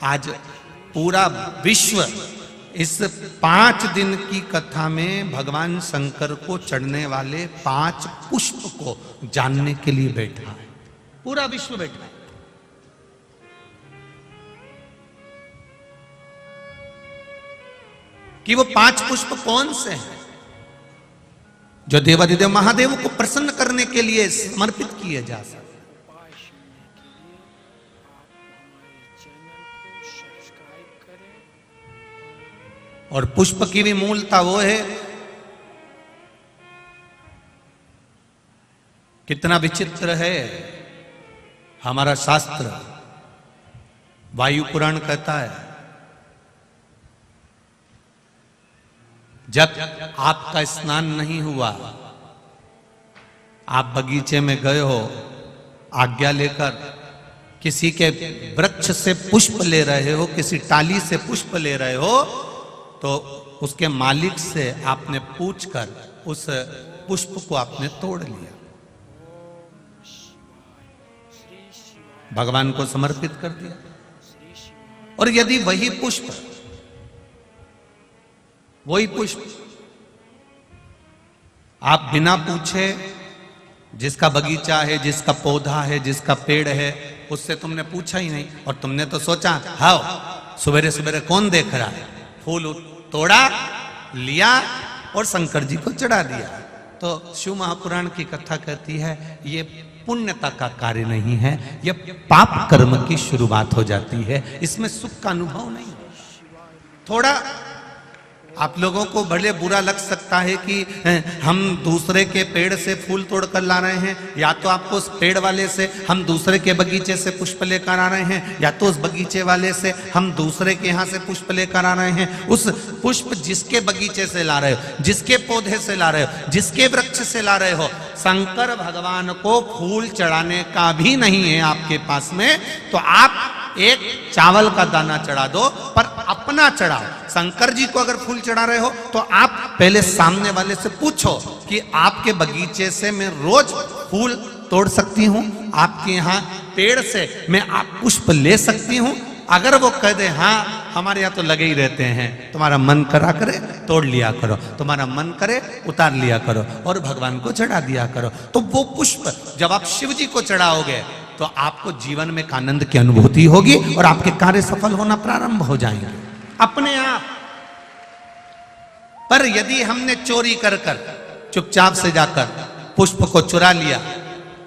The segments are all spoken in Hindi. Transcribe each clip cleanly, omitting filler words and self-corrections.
आज पूरा विश्व इस 5 दिन की कथा में भगवान शंकर को चढ़ने वाले 5 पुष्प को जानने के लिए बैठा है। पूरा विश्व बैठा है। कि वो 5 पुष्प कौन से हैं जो देवाधिदेव महादेव को प्रसन्न करने के लिए समर्पित किए जा सकते। और पुष्प की भी मूलता वो है, कितना विचित्र है हमारा शास्त्र। वायु पुराण कहता है जब आपका स्नान नहीं हुआ, आप बगीचे में गए हो आज्ञा लेकर, किसी के वृक्ष से पुष्प ले रहे हो, किसी टाली से पुष्प ले रहे हो, तो उसके मालिक से आपने पूछकर उस पुष्प को आपने तोड़ लिया, भगवान को समर्पित कर दिया। और यदि वही पुष्प आप बिना पूछे, जिसका बगीचा है, जिसका पौधा है, जिसका पेड़ है, उससे तुमने पूछा ही नहीं, और तुमने तो सोचा हाँ सवेरे सवेरे कौन देख रहा है, फूल तोड़ा लिया और शंकर जी को चढ़ा दिया। तो शिव महापुराण की कथा कहती है ये पुण्यता का कार्य नहीं है, यह पाप कर्म की शुरुआत हो जाती है, इसमें सुख का अनुभव नहीं। थोड़ा आप लोगों को भले बुरा लग सकता है कि हम दूसरे के पेड़ से फूल तोड़ कर ला रहे हैं, या तो आपको उस पेड़ वाले से हम दूसरे के बगीचे से पुष्प लेकर आ रहे हैं, या तो उस बगीचे वाले से हम दूसरे के यहाँ से पुष्प लेकर आ रहे हैं। उस पुष्प जिसके बगीचे से ला रहे हो, जिसके पौधे से ला रहे हो, जिसके वृक्ष से ला रहे हो, शंकर भगवान को फूल चढ़ाने का भी नहीं है आपके पास में, तो आप एक चावल का दाना चढ़ा दो, पर अपना चढ़ाओ। शंकर जी को अगर फूल चढ़ा रहे हो तो आप पहले सामने वाले से पूछो कि आपके बगीचे से मैं रोज फूल तोड़ सकती हूँ, आपके यहाँ पेड़ से मैं आप पुष्प ले सकती हूँ। अगर वो कह दे हाँ हमारे यहाँ तो लगे ही रहते हैं, तुम्हारा मन करा करे तोड़ लिया करो, तुम्हारा मन करे उतार लिया करो और भगवान को चढ़ा दिया करो, तो वो पुष्प जब आप शिव जी को चढ़ाओगे तो आपको जीवन में एक आनंद की अनुभूति होगी और आपके कार्य सफल होना प्रारंभ हो जाएंगे अपने आप। पर यदि हमने चोरी कर कर चुपचाप से जाकर पुष्प को चुरा लिया,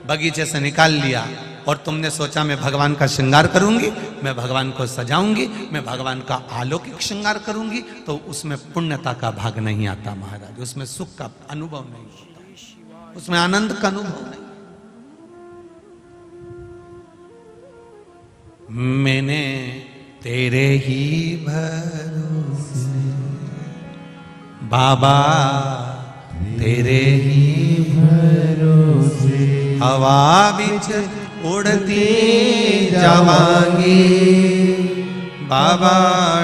बगीचे से निकाल लिया, और तुमने सोचा मैं भगवान का श्रृंगार करूंगी, मैं भगवान को सजाऊंगी, मैं भगवान का अलौकिक श्रृंगार करूंगी, तो उसमें पुण्यता का भाग नहीं आता महाराज, उसमें सुख का अनुभव नहीं होता, उसमें आनंद का अनुभव नहीं। मैंने तेरे ही भरोसे बाबा, तेरे ही भरोसे हवा बिच उड़ती जावांगी, बाबा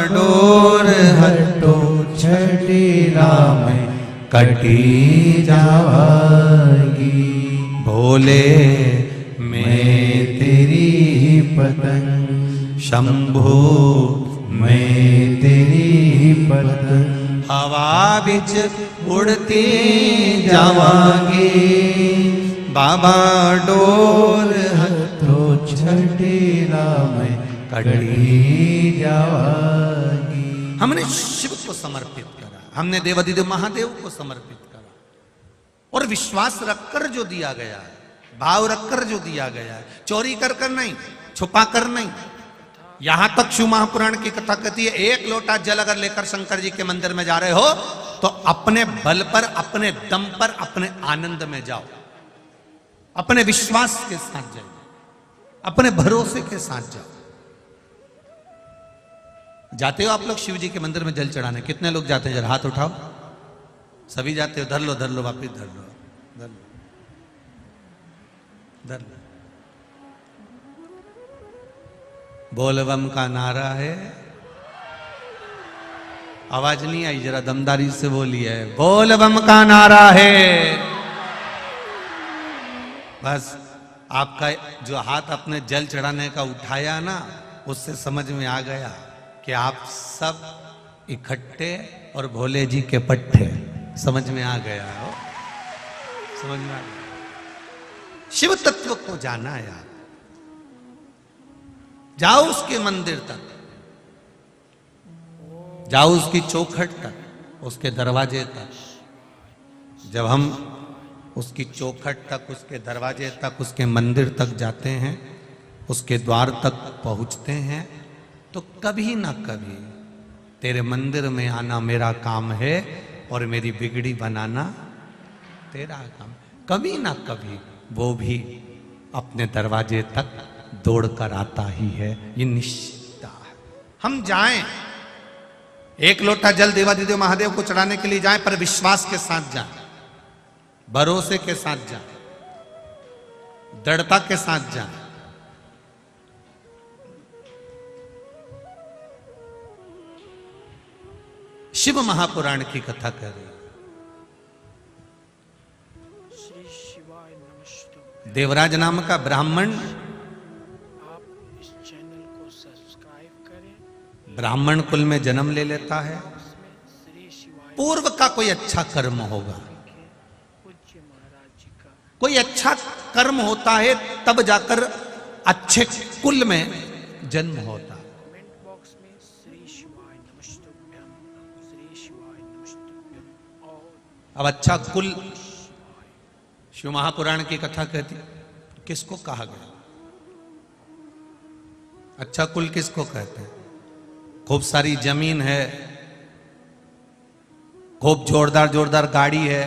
डोर हटो छठी राम कटी जावांगी, भोले मैं तेरी पतंग, शंभो मैं तेरी पतंग, हवा बिच उड़ती जावांगी, बाबा डोर हथो छठी राम कटी जावांगी। हमने शिव को समर्पित करा, हमने देवाधिदेव महादेव को समर्पित करा, और विश्वास रखकर जो दिया गया है, भाव रखकर जो दिया गया है, चोरी कर कर नहीं, छुपा कर नहीं। यहां तक शिव महापुराण की कथा कहती है एक लोटा जल अगर लेकर शंकर जी के मंदिर में जा रहे हो तो अपने बल पर, अपने दम पर, अपने आनंद में जाओ, अपने विश्वास के साथ जाओ, अपने भरोसे के साथ जाओ। जाते हो आप लोग शिव जी के मंदिर में जल चढ़ाने? कितने लोग जाते हैं? जरा हाथ उठाओ। सभी जाते हो? धर लो वापिस धर लो, धर लो, धर लो। बोलबम का नारा है, आवाज नहीं आई, जरा दमदारी से बोलिए, बोलबम का नारा है। बस आपका जो हाथ अपने जल चढ़ाने का उठाया ना, उससे समझ में आ गया कि आप सब इकट्ठे और भोले जी के पट्टे। समझ में आ गया हो, समझ में आ गया। शिव तत्व को जाना यार, जाओ उसके मंदिर तक, जाओ उसकी चौखट तक, उसके दरवाजे तक। जब हम उसकी चौखट तक, उसके दरवाजे तक, उसके मंदिर तक जाते हैं, उसके द्वार तक पहुंचते हैं, तो कभी ना कभी तेरे मंदिर में आना मेरा काम है और मेरी बिगड़ी बनाना तेरा काम। कभी ना कभी वो भी अपने दरवाजे तक दौड़ कर आता ही है, ये निश्चित है। हम जाएं, एक लोटा जल देवाधिदेव महादेव को चढ़ाने के लिए जाएं, पर विश्वास के साथ जाएं, भरोसे के साथ जाएं, दृढ़ता के साथ जाएं। शिव महापुराण की कथा कर रही। देवराज नाम का ब्राह्मण, आप इस चैनल को सब्सक्राइब करें। ब्राह्मण कुल में जन्म ले लेता है। पूर्व का कोई अच्छा कर्म होगा, पूज्य महाराज जी का कोई अच्छा कर्म होता है, तब जाकर अच्छे कुल में जन्म होता है। कमेंट बॉक्स में श्री शिवाय नमस्तुभ्यम, श्री शिवाय नमस्तुभ्यम। और अब अच्छा कुल शिव महापुराण की कथा कहती, किसको कहा गया? अच्छा कुल किसको कहते हैं? खूब सारी जमीन है, खूब जोरदार जोरदार गाड़ी है,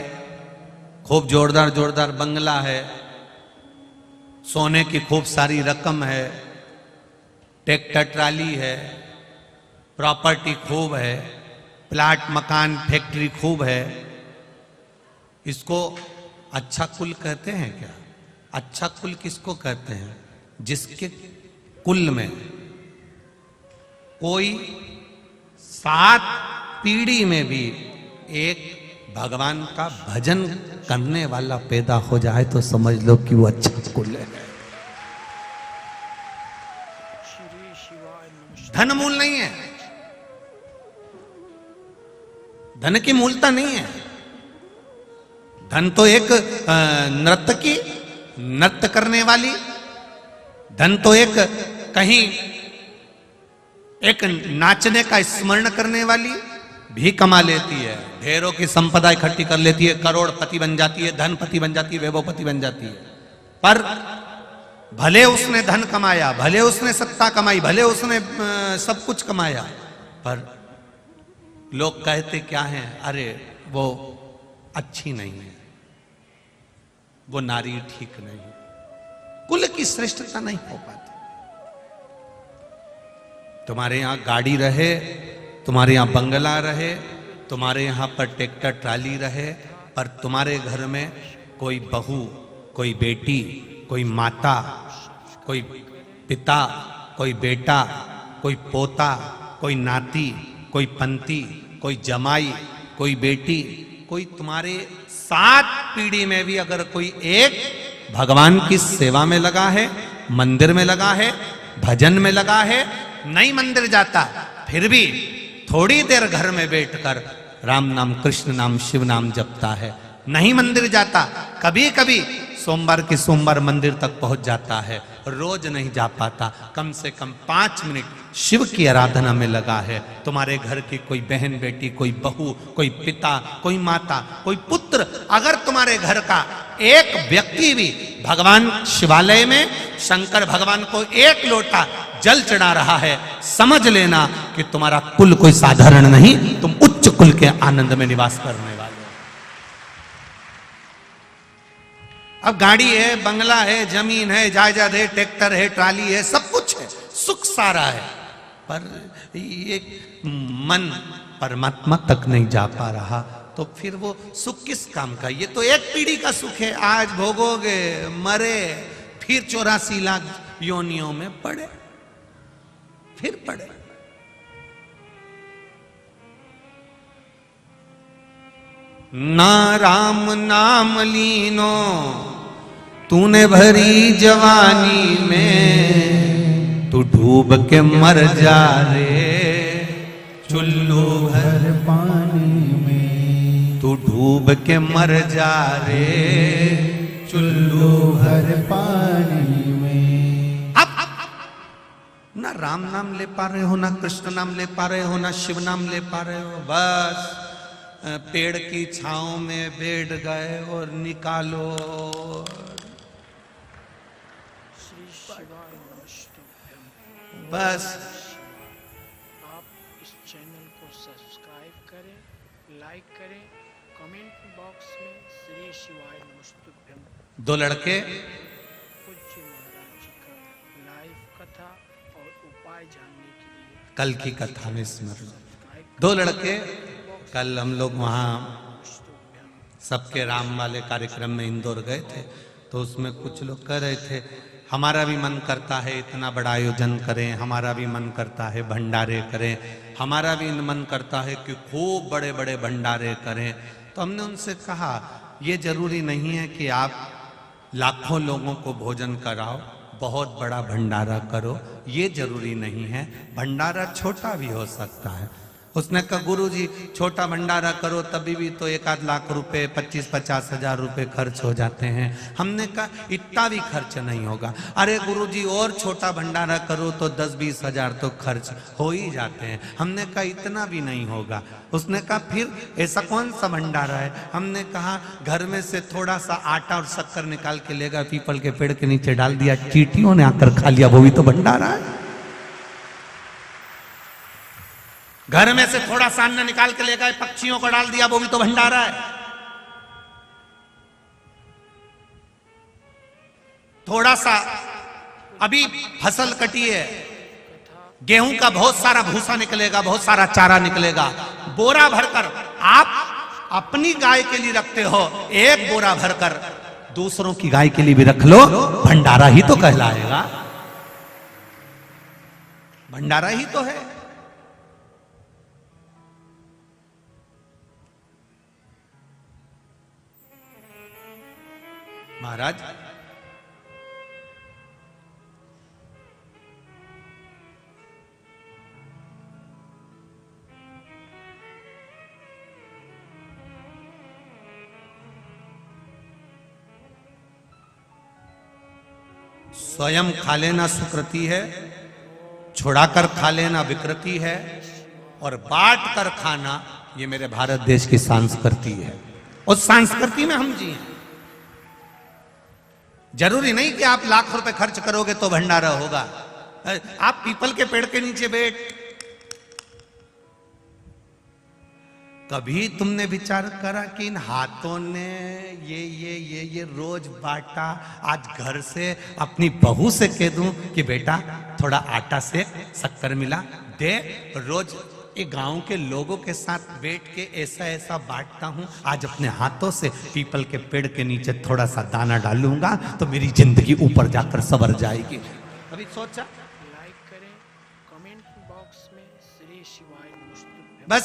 खूब जोरदार जोरदार बंगला है, सोने की खूब सारी रकम है, ट्रैक्टर ट्राली है, प्रॉपर्टी खूब है, प्लाट मकान फैक्ट्री खूब है। इसको अच्छा कुल कहते हैं क्या? अच्छा कुल किसको कहते हैं? जिसके कुल में कोई 7 पीढ़ी में भी एक भगवान का भजन करने वाला पैदा हो जाए तो समझ लो कि वो अच्छा कुल है। श्री शिवाय नमस्तुभ्यम। धन मूल नहीं है, धन की मूलता नहीं है। धन तो एक नर्तकी, नृत्य करने वाली, धन तो एक कहीं एक नाचने का स्मरण करने वाली भी कमा लेती है, ढेरों की संपदा इकट्ठी कर लेती है, करोड़पति बन जाती है, धनपति बन जाती है, वैभवपति बन जाती है। पर भले उसने धन कमाया, भले उसने सत्ता कमाई, भले उसने सब कुछ कमाया, पर लोग कहते क्या हैं? अरे वो अच्छी नहीं है, वो नारी ठीक नहीं है। कुल की श्रेष्ठता नहीं हो पाती। तुम्हारे यहां गाड़ी रहे, तुम्हारे यहां बंगला रहे, तुम्हारे यहां पर ट्रैक्टर ट्राली रहे, पर तुम्हारे घर में कोई बहू, कोई बेटी, कोई माता, कोई पिता, कोई बेटा, कोई पोता, कोई नाती, कोई पंती, कोई जमाई, कोई बेटी, कोई तुम्हारे 7 पीढ़ी में भी अगर कोई एक भगवान की सेवा में लगा है, मंदिर में लगा है, भजन में लगा है, नहीं मंदिर जाता, फिर भी थोड़ी देर घर में बैठकर राम नाम, कृष्ण नाम, शिव नाम जपता है, नहीं मंदिर जाता, कभी कभी सोमवार के सोमवार मंदिर तक पहुंच जाता है, रोज नहीं जा पाता, कम से कम 5 मिनट शिव की आराधना में लगा है। तुम्हारे घर की कोई बहन बेटी, कोई बहू, कोई पिता, कोई माता, कोई पुत्र, अगर तुम्हारे घर का एक व्यक्ति भी भगवान शिवालय में शंकर भगवान को 1 लोटा जल चढ़ा रहा है, समझ लेना कि तुम्हारा कुल कोई साधारण नहीं, तुम उच्च कुल के आनंद में निवास करने वाले। अब गाड़ी है, बंगला है, जमीन है, जायदाद है, ट्रैक्टर है, ट्राली है, सब कुछ है, सुख सारा है, पर ये मन परमात्मा तक नहीं जा पा रहा, तो फिर वो सुख किस काम का? ये तो एक पीढ़ी का सुख है, आज भोगोगे, मरे, फिर 84 लाख योनियों में पड़े, फिर पड़े। ना राम नाम लीनो तूने भरी जवानी में, तू डूब के मर जा रे चुल्लू भर पानी में, तू डूब के मर जा रे चुल्लू भर पानी में। अब ना राम नाम ले पा रहे हो, ना कृष्ण नाम ले पा रहे हो, ना शिव नाम ले पा रहे हो, बस पेड़ की छांव में बैठ गए और निकालो। श्री शिवाय नमस्तुभ्यं। बस आप इस चैनल को सब्सक्राइब करें, लाइक करें, कमेंट बॉक्स में श्री शिवाय नमस्तुभ्यं दो लड़के पूज्य महाराज जी का लाइव कथा और उपाय जानने के लिए कल की कथा में स्मरण। दो लड़के कल हम लोग वहाँ सबके राम वाले कार्यक्रम में इंदौर गए थे, तो उसमें कुछ लोग कह रहे थे हमारा भी मन करता है इतना बड़ा आयोजन करें, हमारा भी मन करता है भंडारे करें, हमारा भी मन करता है कि खूब बड़े बड़े भंडारे करें। तो हमने उनसे कहा ये जरूरी नहीं है कि आप लाखों लोगों को भोजन कराओ, बहुत बड़ा भंडारा करो, ये जरूरी नहीं है, भंडारा छोटा भी हो सकता है। उसने कहा गुरुजी छोटा भंडारा करो तभी भी तो 1-8 लाख रुपए 25-50 हजार रुपए खर्च हो जाते हैं। हमने कहा इतना भी खर्च नहीं होगा। अरे गुरुजी और छोटा भंडारा करो तो 10-20 हजार तो खर्च हो ही जाते हैं। हमने कहा इतना भी नहीं होगा। उसने कहा फिर ऐसा कौन सा भंडारा है? हमने कहा घर में से थोड़ा सा आटा और शक्कर निकाल के लेगा, पीपल के पेड़ के नीचे डाल दिया, चींटियों ने आकर खा लिया, वो भी तो भंडारा है। घर में से थोड़ा सा अन्न निकाल के ले गए, पक्षियों को डाल दिया, वो भी तो भंडारा है। थोड़ा सा अभी फसल कटी है, गेहूं का बहुत सारा भूसा निकलेगा, बहुत सारा चारा निकलेगा, बोरा भरकर आप अपनी गाय के लिए रखते हो, एक बोरा भरकर दूसरों की गाय के लिए भी रख लो, भंडारा ही तो कहलाएगा, भंडारा ही तो है। महाराज स्वयं खा लेना सुकृति है, छुड़ाकर खा लेना विकृति है, और बांट कर खाना ये मेरे भारत देश की संस्कृति है। उस संस्कृति में हम जी हैं। जरूरी नहीं कि आप लाख रुपए खर्च करोगे तो भंडारा होगा। आप पीपल के पेड़ के नीचे बैठ, कभी तुमने विचार करा कि इन हाथों ने ये रोज बांटा, आज घर से अपनी बहू से कह दूं कि बेटा थोड़ा आटा से शक्कर मिला दे, रोज ये गांव के लोगों के साथ बैठ के ऐसा ऐसा बांटता हूं, आज अपने हाथों से पीपल के पेड़ के नीचे थोड़ा सा दाना डालूंगा तो मेरी जिंदगी ऊपर जाकर संवर जाएगी। कभी सोचा? लाइक करें, कमेंट बॉक्स में श्री शिवाय नमस्तुभ्यं। बस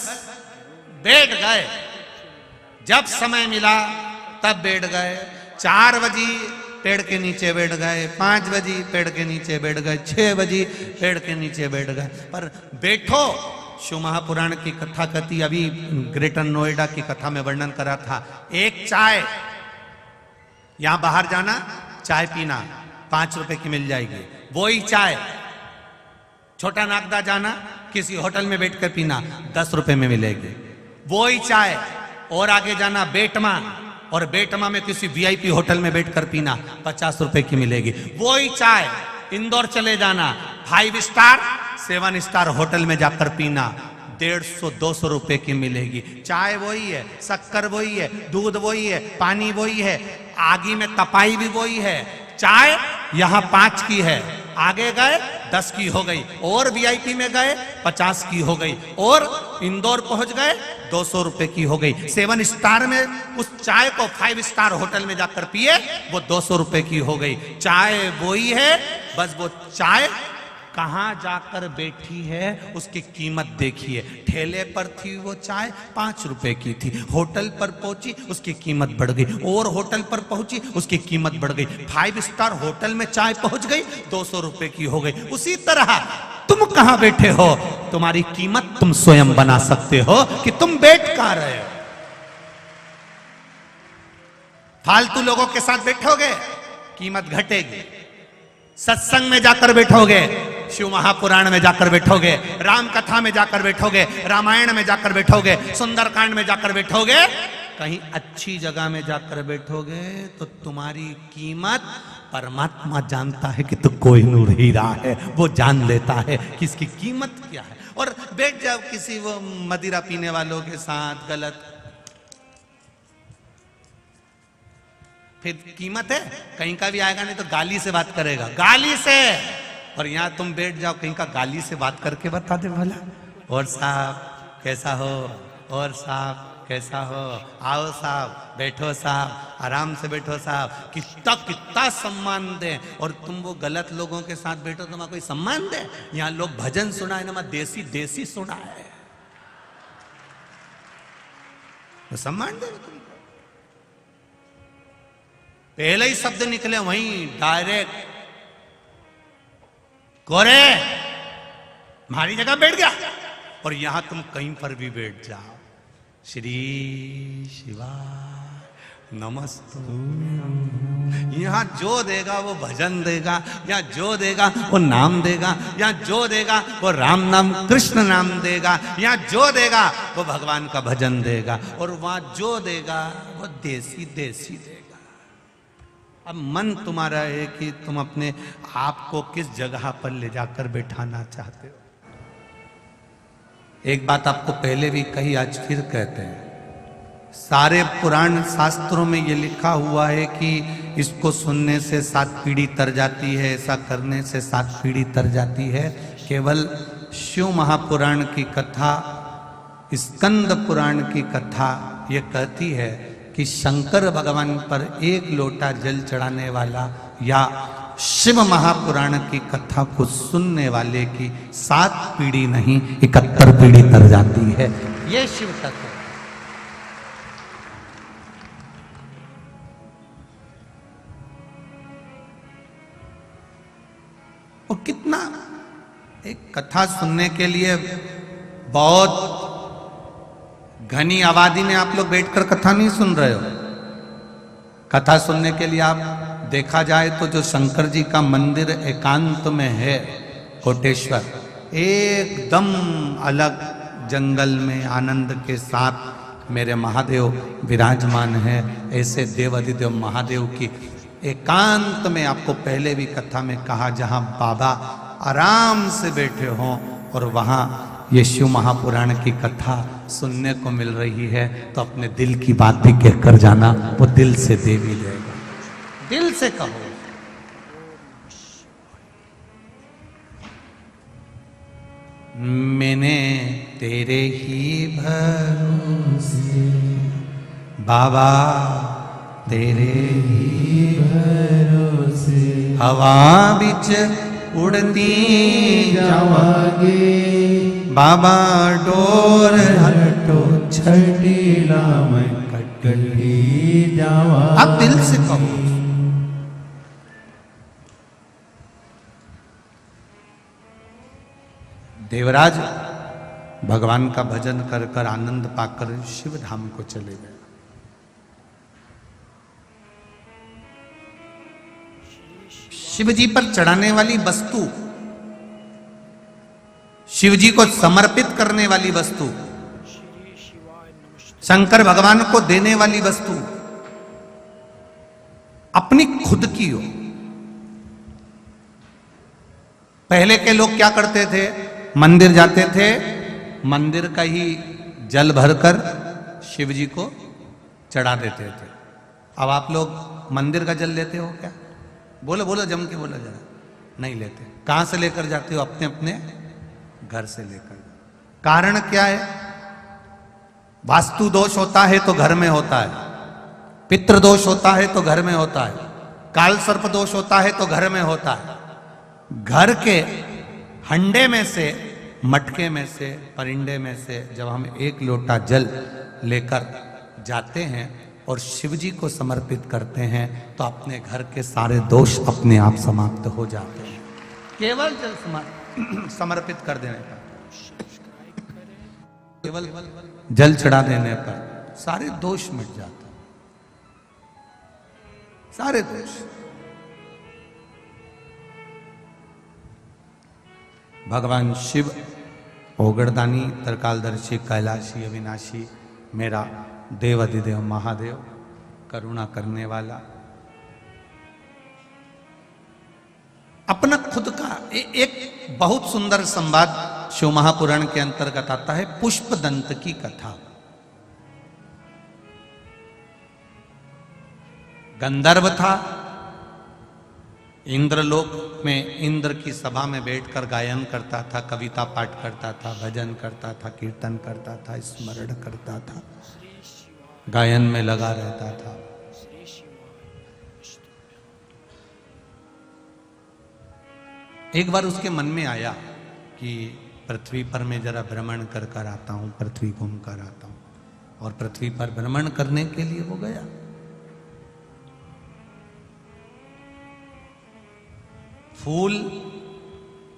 बैठ गए, जब समय मिला तब बैठ गए। 4 बजे पेड़ के नीचे बैठ गए, 5 बजे पेड़ के नीचे बैठ गए, 6 बजे पेड़ के नीचे बैठ गए। पर बैठो, शिव महापुराण की कथा कहती, अभी ग्रेटर नोएडा की कथा में वर्णन करा था, एक चाय, यहां बाहर जाना चाय पीना 5 रुपए की मिल जाएगी, वही चाय छोटा नागदा जाना किसी होटल में बैठकर पीना 10 रुपए में मिलेगी, वही चाय और आगे जाना बेटमा, और बेटमा में किसी वीआईपी होटल में बैठकर पीना 50 रुपए की मिलेगी, वही चाय इंदौर चले जाना 5 स्टार 7 स्टार होटल में जाकर पीना 150-200 रुपए की मिलेगी। चाय वही है, शक्कर वही है, दूध वही है, पानी वही है, आगी में तपाई भी वही है। चाय यहाँ 5 की है, आगे गए 10 की हो गई, और वीआईपी में गए 50 की हो गई, और इंदौर पहुंच गए 200 रुपए की हो गई। 7 स्टार में उस चाय को 5 स्टार होटल में जाकर पिए, वो 200 रुपए की हो गई। चाय वही है, बस वो चाय कहां जाकर बैठी है उसकी कीमत देखिए। ठेले पर थी वो चाय 5 रुपए की थी, होटल पर पहुंची उसकी कीमत बढ़ गई, और होटल पर पहुंची उसकी कीमत बढ़ गई, 5 स्टार होटल में चाय पहुंच गई 200 रुपए की हो गई। उसी तरह तुम कहां बैठे हो, तुम्हारी कीमत तुम स्वयं बना सकते हो कि तुम बैठ कहां रहे हो। फालतू लोगों के साथ बैठोगे कीमत घटेगी, सत्संग में जाकर बैठोगे, शिव महापुराण में जाकर बैठोगे, राम कथा में जाकर बैठोगे, रामायण में जाकर बैठोगे, सुंदरकांड में जाकर बैठोगे, कहीं अच्छी जगह में जाकर बैठोगे तो तुम्हारी कीमत परमात्मा जानता है कि तू कोहिनूर हीरा है, वो जान लेता है कि इसकी कीमत क्या है। और बैठ जाओ किसी वो मदिरा पीने वालों के साथ गलत, फिर कीमत है, कहीं का भी आएगा नहीं तो गाली से बात करेगा, गाली से। और यहां तुम बैठ जाओ कहीं का गाली से बात करके बता दे भला, और साहब कैसा हो, और साहब कैसा हो, आओ साहब, बैठो साहब, आराम से बैठो साहब, कितना कितना सम्मान दे। और तुम वो गलत लोगों के साथ बैठो, तुम्हारा कोई सम्मान दे। यहाँ लोग भजन सुना है ना, देसी देसी सुना है, तो सम्मान दे तुमको। पहले ही शब्द निकले वहीं डायरेक्ट, गोरे हमारी जगह बैठ गया। और यहां तुम कहीं पर भी बैठ जाओ, श्री शिवाय नमस्तु, यहां जो देगा वो भजन देगा, यहाँ जो देगा वो नाम देगा, यहाँ जो देगा वो राम नाम कृष्ण नाम देगा, यहाँ जो देगा वो भगवान का भजन देगा, और वहां जो देगा वो देसी देसी देगा। अब मन तुम्हारा है कि तुम अपने आप को किस जगह पर ले जाकर बैठाना चाहते हो। एक बात आपको पहले भी कही, आज फिर कहते हैं, सारे पुराण शास्त्रों में ये लिखा हुआ है कि इसको सुनने से 7 पीढ़ी तर जाती है, ऐसा करने से 7 पीढ़ी तर जाती है। केवल शिव महापुराण की कथा, स्कंद पुराण की कथा ये कहती है कि शंकर भगवान पर 1 लोटा जल चढ़ाने वाला या शिव महापुराण की कथा को सुनने वाले की 7 पीढ़ी नहीं 71 पीढ़ी तर जाती है। ये शिव तत्व है। और कितना एक कथा सुनने के लिए बहुत घनी आबादी में आप लोग बैठकर कथा नहीं सुन रहे हो। कथा सुनने के लिए आप देखा जाए तो जो शंकर जी का मंदिर एकांत में है कोटेश्वर, एकदम अलग जंगल में आनंद के साथ मेरे महादेव विराजमान है। ऐसे देवाधिदेव महादेव की एकांत में आपको पहले भी कथा में कहा, जहां बाबा आराम से बैठे हों और वहां ये शिव महापुराण की कथा सुनने को मिल रही है, तो अपने दिल की बात भी कहकर जाना, वो दिल से दे भी देगा। दिल से कहो, मैंने तेरे ही भरोसे बाबा, तेरे ही भरोसे हवा बिच उड़ती जावागे बाबा, डोर हटो छटीला मैं कटली जावा। अब दिल से कहो, देवराज भगवान का भजन कर कर आनंद पाकर शिव धाम को चले गए। शिव जी पर चढ़ाने वाली वस्तु, शिव जी को समर्पित करने वाली वस्तु, शंकर भगवान को देने वाली वस्तु अपनी खुद की हो। पहले के लोग क्या करते थे, मंदिर जाते थे, मंदिर का ही जल भरकर शिव जी को चढ़ा देते थे। अब आप लोग मंदिर का जल लेते हो क्या? बोलो बोलो, जम के बोलो जरा। नहीं लेते। कहां से लेकर जाते हो? अपने अपने घर से लेकर। कारण क्या है? वास्तु दोष होता है तो घर में होता है, पितृ दोष होता है तो घर में होता है, काल सर्प दोष होता है तो घर में होता है। घर के हंडे में से, मटके में से, परिंदे में से जब हम एक लोटा जल लेकर जाते हैं और शिव जी को समर्पित करते हैं तो अपने घर के सारे दोष अपने आप समाप्त हो जाते हैं, केवल जल समर्पित कर देने पर, केवल जल चढ़ा देने पर सारे दोष मिट जाते हैं, सारे दोष। भगवान शिव ओगड़दानी, त्रिकालदर्शी, कैलाशी, अविनाशी, मेरा देव अधिदेव महादेव, करुणा करने वाला, अपना खुद का एक बहुत सुंदर संवाद शिव महापुराण के अंतर्गत आता है, पुष्पदंत की कथा। गंधर्व था, इंद्रलोक में इंद्र की सभा में बैठकर गायन करता था, कविता पाठ करता था, भजन करता था, कीर्तन करता था, स्मरण करता था, गायन में लगा रहता था। एक बार उसके मन में आया कि पृथ्वी पर मैं जरा भ्रमण कर कर आता हूं, पृथ्वी घूम कर आता हूं, और पृथ्वी पर भ्रमण करने के लिए वो गया। फूल,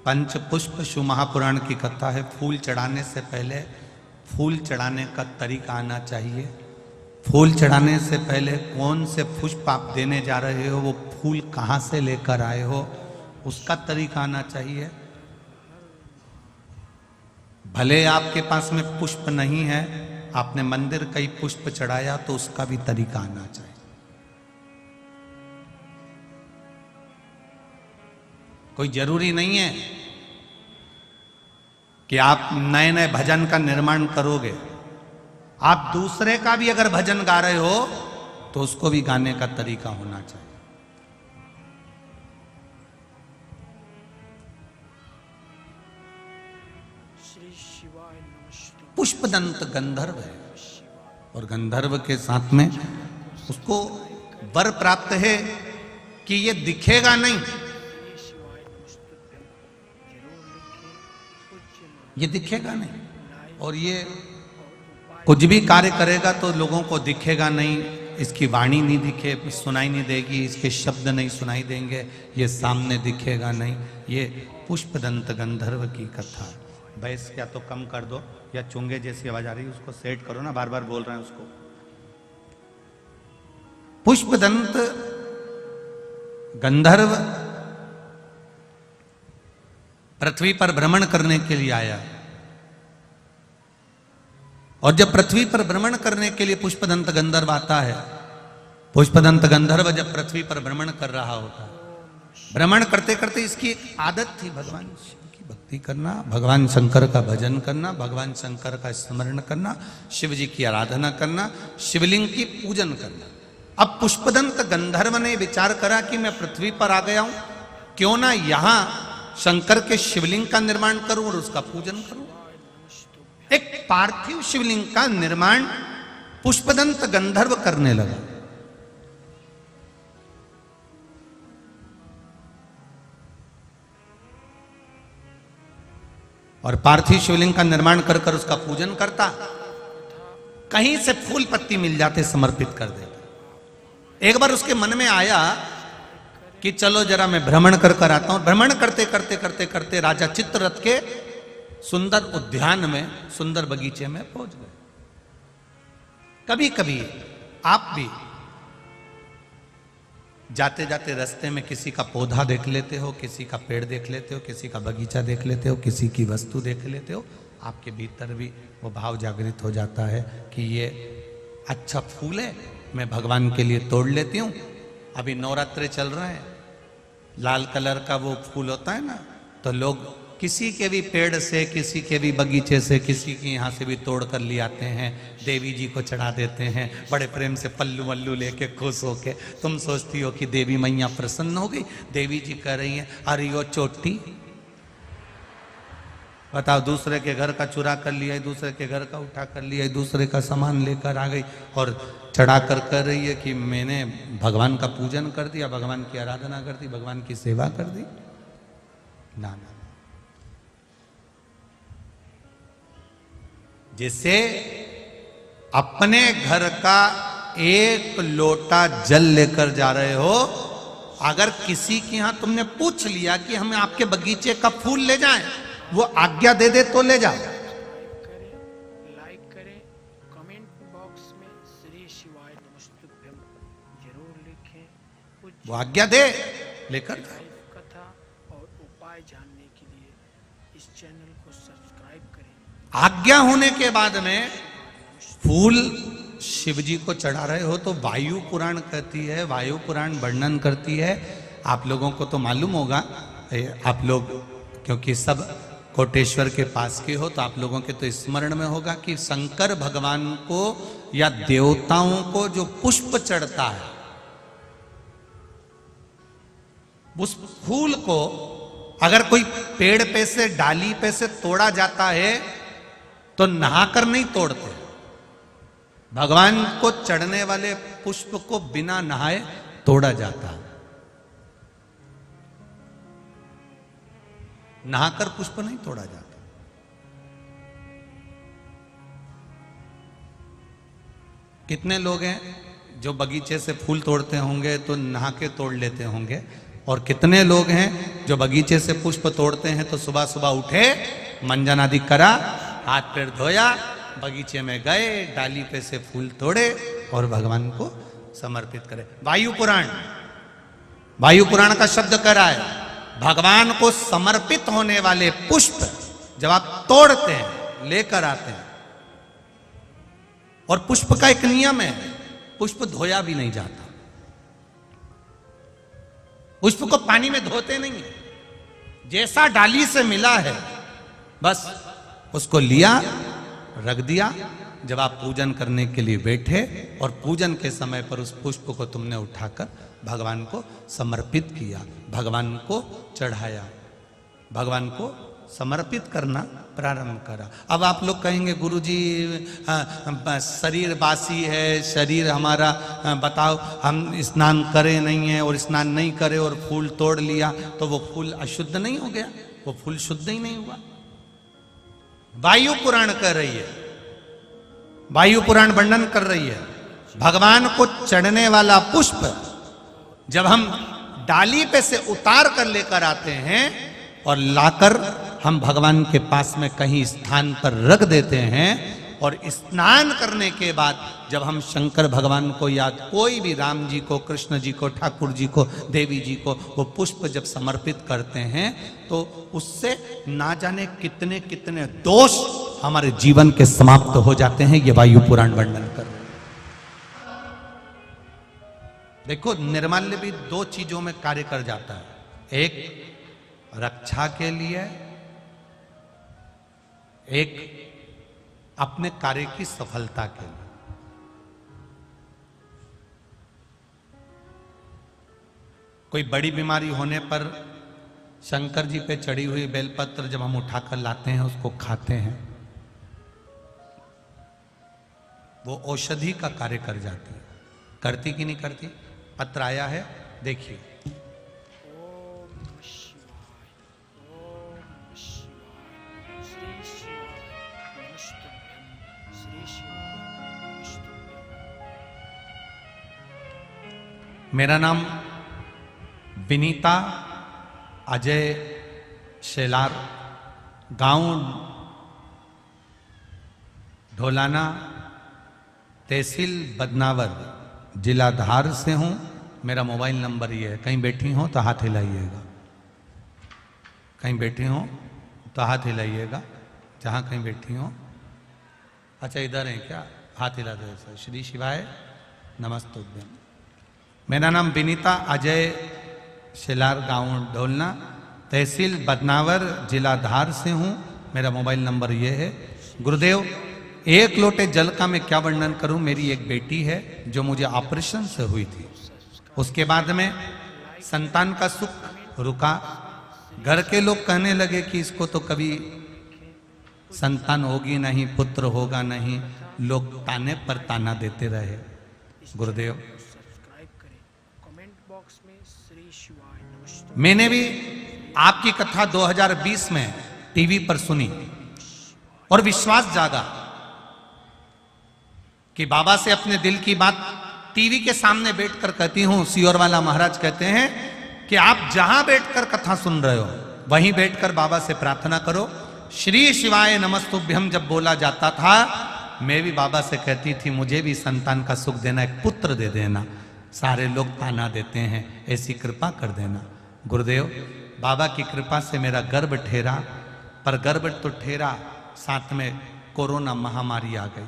पंच पुष्प, शिव महापुराण की कथा है। फूल चढ़ाने से पहले फूल चढ़ाने का तरीका आना चाहिए। फूल चढ़ाने से पहले कौन से पुष्प आप देने जा रहे हो, वो फूल कहां से लेकर आए हो, उसका तरीका आना चाहिए। भले आपके पास में पुष्प नहीं है, आपने मंदिर कई पुष्प चढ़ाया, तो उसका भी तरीका आना चाहिए। कोई जरूरी नहीं है कि आप नए नए भजन का निर्माण करोगे। आप दूसरे का भी अगर भजन गा रहे हो तो उसको भी गाने का तरीका होना चाहिए। श्री शिवाय नमस्तुभ्यं। पुष्पदंत गंधर्व है, और गंधर्व के साथ में उसको वर प्राप्त है कि ये दिखेगा नहीं, श्री शिवाय नमस्तुभ्यं जरूर लिखें। पूज्य ये दिखेगा नहीं, और ये उपाय कुछ भी कार्य करेगा तो लोगों को दिखेगा नहीं, इसकी वाणी नहीं दिखे, सुनाई नहीं देगी, इसके शब्द नहीं सुनाई देंगे, ये सामने दिखेगा नहीं। ये पुष्पदंत गंधर्व की कथा है। भैंस या तो कम कर दो, या चुंगे जैसी आवाज आ रही है उसको सेट करो ना, बार बार बोल रहे हैं उसको। पुष्पदंत गंधर्व पृथ्वी पर भ्रमण करने के लिए आया, और जब पृथ्वी पर भ्रमण करने के लिए पुष्पदंत गंधर्व आता है, पुष्पदंत गंधर्व जब पृथ्वी पर भ्रमण कर रहा होता है, भ्रमण करते करते इसकी एक आदत थी भगवान शिव की भक्ति करना, भगवान शंकर का भजन करना, भगवान शंकर का स्मरण करना, शिव जी की आराधना करना, शिवलिंग की पूजन करना। अब पुष्पदंत गंधर्व ने विचार करा कि मैं पृथ्वी पर आ गया हूं, क्यों ना यहां शंकर के शिवलिंग का निर्माण करूं और उसका पूजन करूं। एक पार्थिव शिवलिंग का निर्माण पुष्पदंत गंधर्व करने लगा। और पार्थिव शिवलिंग का निर्माण कर कर उसका पूजन करता, कहीं से फूल पत्ती मिल जाते समर्पित कर देता। एक बार उसके मन में आया कि चलो जरा मैं भ्रमण कर कर आता हूं। भ्रमण करते करते करते करते राजा चित्ररथ के सुंदर उद्यान में, सुंदर बगीचे में पहुंच गए। कभी कभी आप भी जाते जाते रास्ते में किसी का पौधा देख लेते हो, किसी का पेड़ देख लेते हो, किसी का बगीचा देख लेते हो, किसी की वस्तु देख लेते हो, आपके भीतर भी वो भाव जागृत हो जाता है कि ये अच्छा फूल है, मैं भगवान के लिए तोड़ लेती हूँ। अभी नवरात्रे चल रहे हैं, लाल कलर का वो फूल होता है ना, तो लोग किसी के भी पेड़ से, किसी के भी बगीचे से, किसी के यहाँ से भी तोड़ कर ले आते हैं, देवी जी को चढ़ा देते हैं, बड़े प्रेम से पल्लू वल्लू लेके खुश होके। तुम सोचती हो कि देवी मैया प्रसन्न हो गई, देवी जी कह रही हैं अरे यो चोटी, बताओ, दूसरे के घर का चुरा कर लिया, दूसरे के घर का उठा कर लिया, दूसरे का सामान लेकर आ गई और चढ़ा कर कर रही है कि मैंने भगवान का पूजन कर दिया, भगवान की आराधना कर दी, भगवान की सेवा कर दी। ना ना, जैसे अपने घर का एक लोटा जल लेकर जा रहे हो, अगर किसी के यहां तुमने पूछ लिया कि हमें आपके बगीचे का फूल ले जाएं, वो आज्ञा दे दे तो ले जाओ। करें, लाइक करें, कमेंट बॉक्स में श्री शिवाय नमस्तुभ्यम जरूर लिखें। वो आज्ञा दे लेकर लाइव कथा और उपाय जानने के लिए इस चैनल को सब्सक्राइब करें। आज्ञा होने के बाद में फूल शिव जी को चढ़ा रहे हो तो वायु पुराण कहती है, वायु पुराण वर्णन करती है। आप लोगों को तो मालूम होगा, आप लोग क्योंकि सब कोटेश्वर के पास के हो तो आप लोगों के तो स्मरण में होगा कि शंकर भगवान को या देवताओं को जो पुष्प चढ़ता है, उस फूल को अगर कोई पेड़ पे से, डाली पे से तोड़ा जाता है तो नहाकर नहीं तोड़ते। भगवान को चढ़ने वाले पुष्प को बिना नहाए तोड़ा जाता है। नहाकर पुष्प नहीं तोड़ा जाता। कितने लोग हैं जो बगीचे से फूल तोड़ते होंगे तो नहा के तोड़ लेते होंगे, और कितने लोग हैं जो बगीचे से पुष्प तोड़ते हैं तो सुबह सुबह उठे, मंजन आदि करा, हाथ पैर धोया, बगीचे में गए, डाली पे से फूल तोड़े और भगवान को समर्पित करे। वायु पुराण का शब्द कह रहा है, भगवान को समर्पित होने वाले पुष्प जब आप तोड़ते हैं, लेकर आते हैं, और पुष्प का एक नियम है, पुष्प धोया भी नहीं जाता। पुष्प को पानी में धोते नहीं है, जैसा डाली से मिला है बस उसको लिया, रख दिया। जब आप पूजन करने के लिए बैठे और पूजन के समय पर उस पुष्प को तुमने उठाकर भगवान को समर्पित किया, भगवान को चढ़ाया, भगवान को समर्पित करना प्रारंभ करा। अब आप लोग कहेंगे गुरुजी शरीर बासी है, शरीर हमारा बताओ, हम स्नान करे नहीं है और स्नान नहीं करे और फूल तोड़ लिया तो वो फूल अशुद्ध नहीं हो गया? वो फूल शुद्ध ही नहीं हुआ। वायु पुराण कह रही है, वायु पुराण वर्णन कर रही है, भगवान को चढ़ने वाला पुष्प जब हम डाली पे से उतार कर लेकर आते हैं और लाकर हम भगवान के पास में कहीं स्थान पर रख देते हैं, और स्नान करने के बाद जब हम शंकर भगवान को याद, कोई भी राम जी को, कृष्ण जी को, ठाकुर जी को, देवी जी को वो पुष्प जब समर्पित करते हैं तो उससे ना जाने कितने कितने दोष हमारे जीवन के समाप्त हो जाते हैं। ये वायु पुराण वर्णन कर रहे हैं। देखो, निर्माल्य भी दो चीजों में कार्य कर जाता है, एक रक्षा के लिए, एक अपने कार्य की सफलता के लिए। कोई बड़ी बीमारी होने पर शंकर जी पे चढ़ी हुई बेलपत्र जब हम उठाकर लाते हैं, उसको खाते हैं, वो औषधि का कार्य कर जाती है। करती कि नहीं करती? पत्र आया है, देखिए। ओम नमः शिवाय, ओम नमः शिवाय, श्री शिवाय नमस्तुभ्यम, श्री शिवाय नमस्तुभ्यम। मेरा नाम विनीता अजय शेलार, गांव ढोलाना, तहसील बदनावर, जिला धार से हूं। मेरा मोबाइल नंबर ये है। कहीं बैठी हो तो हाथ हिलाइएगा, कहीं बैठी हो तो हाथ हिलाइएगा, जहां कहीं बैठी हो। अच्छा, इधर है क्या? हाथ हिला दो सर। श्री शिवाय नमस्तुभ्यम। मेरा नाम विनीता अजय शेलार, गांव ढोलना, तहसील बदनावर, जिला धार से हूं। मेरा मोबाइल नंबर ये है। गुरुदेव, एक लोटे जल का मैं क्या वर्णन करूं। मेरी एक बेटी है जो मुझे ऑपरेशन से हुई थी, उसके बाद में संतान का सुख रुका। घर के लोग कहने लगे कि इसको तो कभी संतान होगी नहीं, पुत्र होगा नहीं। लोग ताने पर ताना देते रहे। गुरुदेव, सब्सक्राइब करें, कमेंट बॉक्स में श्री शिवाय नमस्तुभ्यम। मैंने भी आपकी कथा 2020 में टीवी पर सुनी और विश्वास जागा कि बाबा से अपने दिल की बात टीवी के सामने बैठकर कहती हूं। सियोर वाला महाराज कहते हैं कि आप जहां बैठकर कथा सुन रहे हो वहीं बैठकर बाबा से प्रार्थना करो। श्री शिवाय नमस्तुभ्यम जब बोला जाता था, मैं भी बाबा से कहती थी मुझे भी संतान का सुख देना, एक पुत्र दे देना। सारे लोग ताना देते हैं, ऐसी कृपा कर देना। गुरुदेव, बाबा की कृपा से मेरा गर्भ ठहरा, पर गर्भ तो ठहरा, साथ में कोरोना महामारी आ गई।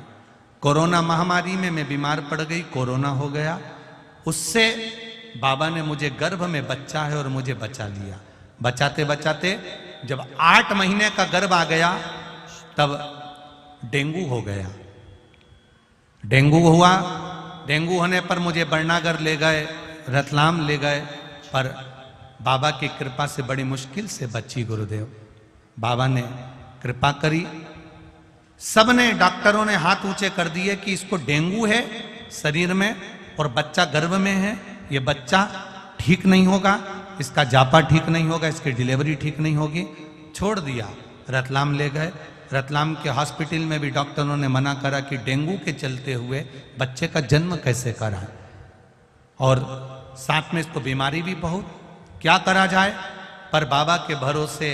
कोरोना महामारी में मैं बीमार पड़ गई, कोरोना हो गया। उससे बाबा ने मुझे, गर्भ में बच्चा है और मुझे बचा लिया। बचाते बचाते जब 8 महीने का गर्भ आ गया तब डेंगू हो गया। डेंगू हुआ, डेंगू होने पर मुझे बरनागर ले गए, रतलाम ले गए, पर बाबा की कृपा से बड़ी मुश्किल से बची। गुरुदेव, बाबा ने कृपा करी। सबने, डॉक्टरों ने हाथ ऊंचे कर दिए कि इसको डेंगू है शरीर में और बच्चा गर्भ में है, ये बच्चा ठीक नहीं होगा, इसका जापा ठीक नहीं होगा, इसकी डिलीवरी ठीक नहीं होगी। छोड़ दिया। रतलाम ले गए। रतलाम के हॉस्पिटल में भी डॉक्टरों ने मना करा कि डेंगू के चलते हुए बच्चे का जन्म कैसे करा, और साथ में इसको बीमारी भी बहुत, क्या करा जाए। पर बाबा के भरोसे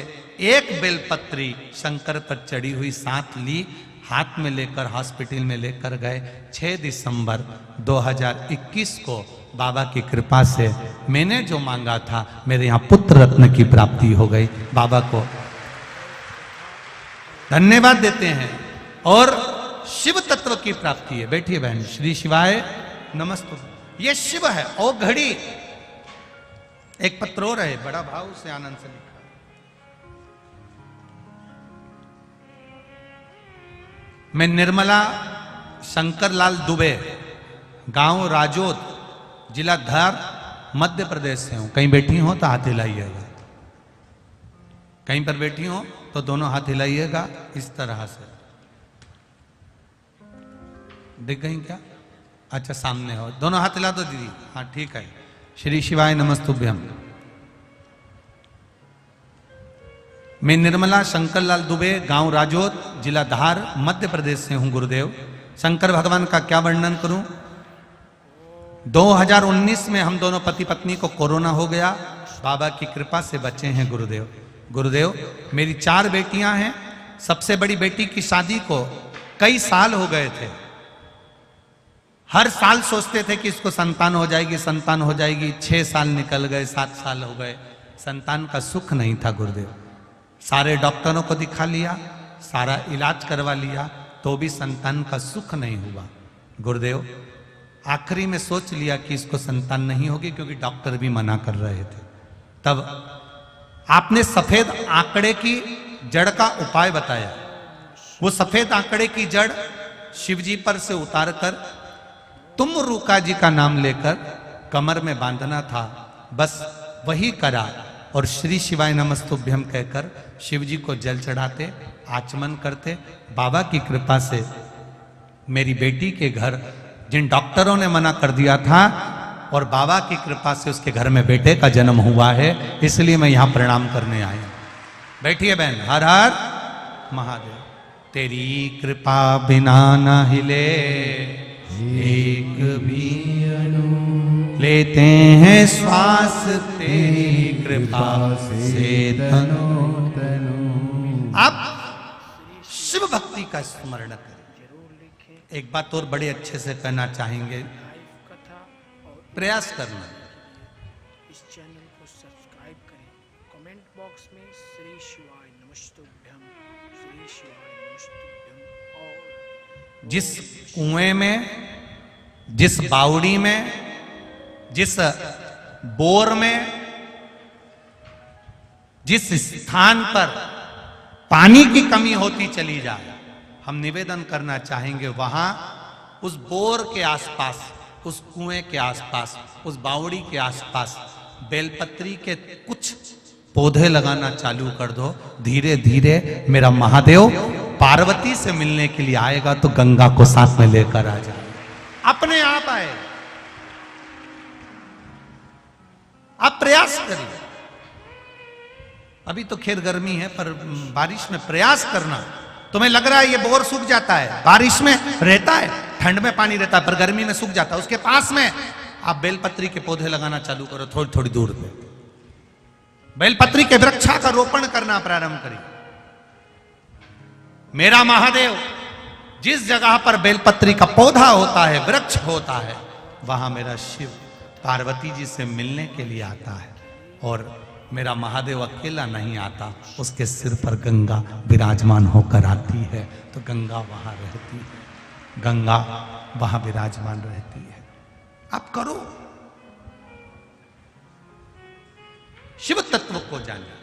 एक बेलपत्री शंकर पर चढ़ी हुई साथ ली, हाथ में लेकर हॉस्पिटल में लेकर गए। 6 दिसंबर 2021 को बाबा की कृपा से मैंने जो मांगा था, मेरे यहाँ पुत्र रत्न की प्राप्ति हो गई। बाबा को धन्यवाद देते हैं। और शिव तत्व की प्राप्ति है। बैठिए बहन। श्री शिवाय नमस्तु। ये शिव है। और घड़ी एक पत्र और है, बड़ा भाव से आनंद से लिखा। मैं निर्मला शंकरलाल दुबे, गांव राजोद, जिला धार, मध्य प्रदेश से हूं। कहीं बैठी हो तो हाथ हिलाइएगा, कहीं पर बैठी हो तो दोनों हाथ हिलाइएगा इस तरह से। दिख गई क्या? अच्छा, सामने हो, दोनों हाथ हिला दो दीदी। हाँ ठीक है। श्री शिवाय नमस्तुभ्यम। मैं निर्मला शंकरलाल दुबे, गांव राजोद, जिला धार, मध्य प्रदेश से हूं। गुरुदेव, शंकर भगवान का क्या वर्णन करूं। 2019 में हम दोनों पति पत्नी को कोरोना हो गया, बाबा की कृपा से बचे हैं। गुरुदेव, गुरुदेव, मेरी 4 बेटियां हैं। सबसे बड़ी बेटी की शादी को कई साल हो गए थे। हर साल सोचते थे कि इसको संतान हो जाएगी, संतान हो जाएगी। 6 साल निकल गए, 7 साल हो गए, संतान का सुख नहीं था। गुरुदेव, सारे डॉक्टरों को दिखा लिया, सारा इलाज करवा लिया, तो भी संतान का सुख नहीं हुआ। गुरुदेव, आखिरी में सोच लिया कि इसको संतान नहीं होगी, क्योंकि डॉक्टर भी मना कर रहे थे। तब आपने सफेद आंकड़े की जड़ का उपाय बताया। वो सफेद आंकड़े की जड़ शिवजी पर से उतारकर तुम रूका जी का नाम लेकर कमर में बांधना था। बस वही करा और श्री शिवाय नमस्तुभ्यम कहकर शिवजी को जल चढ़ाते, आचमन करते। बाबा की कृपा से मेरी बेटी के घर, जिन डॉक्टरों ने मना कर दिया था, और बाबा की कृपा से उसके घर में बेटे का जन्म हुआ है। इसलिए मैं यहां प्रणाम करने आया। बैठिए बहन। हर हर महादेव। तेरी कृपा बिना न हिले एक भी अणु, लेते हैं श्वास तेरी कृपा से तनो तनु। आप शिव भक्ति का स्मरण करें। एक बात और बड़े अच्छे से कहना चाहेंगे, प्रयास करना। इस चैनल को सब्सक्राइब करें। कमेंट बॉक्स में श्री शिवाय नमस्तुभ्यम, श्री शिवाय नमस्तुभ्यम। और जिस कुएं में, जिस बावड़ी में, जिस बोर में, जिस स्थान पर पानी की कमी होती चली जाए, हम निवेदन करना चाहेंगे वहां उस बोर के आसपास, उस कुएं के आसपास, उस बावड़ी के आसपास बेलपत्री के कुछ पौधे लगाना चालू कर दो। धीरे धीरे मेरा महादेव पार्वती से मिलने के लिए आएगा तो गंगा को साथ में लेकर आ जाए, अपने आप आए। आप प्रयास करिए। अभी तो खैर गर्मी है, पर बारिश में प्रयास करना। तुम्हें लग रहा है ये बोर सूख जाता है, बारिश में रहता है, ठंड में पानी रहता है पर गर्मी में सूख जाता है, उसके पास में आप बेलपत्री के पौधे लगाना चालू करो थोड़ी थोड़ी दूर पे। बेलपत्री के वृक्षा का रोपण करना प्रारंभ करिए। मेरा महादेव जिस जगह पर बेलपत्री का पौधा होता है, वृक्ष होता है, वहां मेरा शिव पार्वती जी से मिलने के लिए आता है। और मेरा महादेव अकेला नहीं आता, उसके सिर पर गंगा विराजमान होकर आती है। तो गंगा वहां रहती है, गंगा वहां विराजमान रहती है। आप करो, शिव तत्व को जानिए।